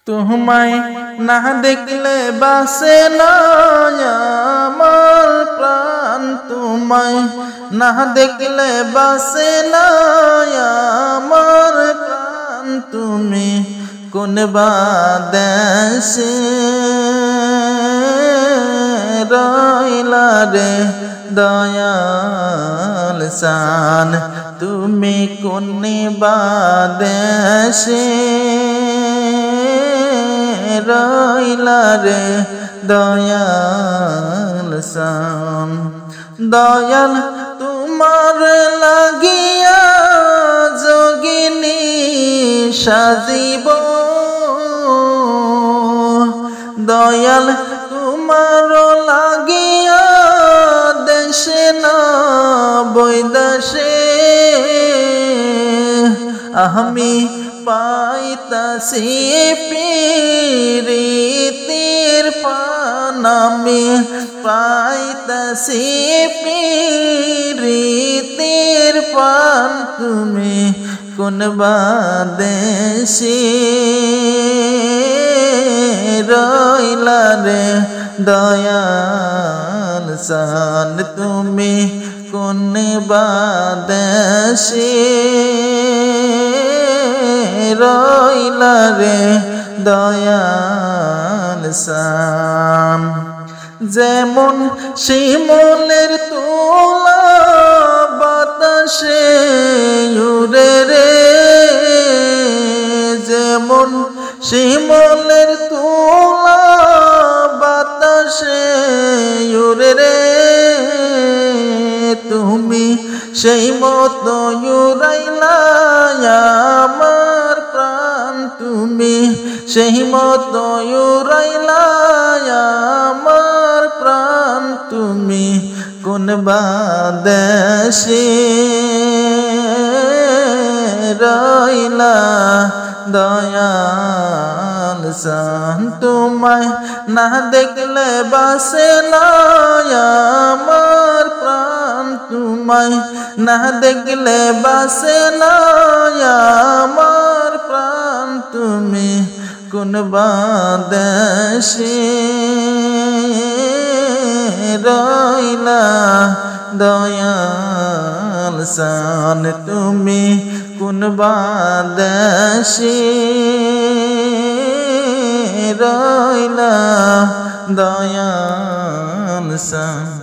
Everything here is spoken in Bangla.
তোমায় না দেখলে বাসে না আমার প্রাণ, তোমায় না দেখলে বাসে না আমার প্রাণ। তুমি কোন বাদেশে রইলা রে দয়াল শান, তুমি কোন বাদেশে রইলা রে দয়াল শান। দয়াল তোমার লাগিয়া যোগিনী সাজিব, দয়াল তোমার লাগিয়া দেশে না বৈদেশে আমি পাইতাছি প্রীতির পান, আমি পাইতাছি প্রীতির পান। তুমি কোন বাদেশে রইলা রে দয়াল শান, তুমি কোন বাদেশে রইলা রে দয়াল শান। যেমন শিমুলের তুলা বাতাসে উড়ে রে, যেমন শিমুলের তুলা বাতাসে উড়ে রে, তুমি সেই মতো উড়াইলা আমার প্রাণ, তুমি সেই মতো উড়াইলা আমার প্রাণ। তুমি কোন বাদেশে রইলা দয়াল শান, তোমায় না দেখলে বাসে না আমার প্রাণ, তোমায় না দেখলে বাসে না আমার প্রাণ। তুমি কোন বাদেশে রইলা দয়াল শান, তুমি কোন বাদেশে রইলা দয়াল শান।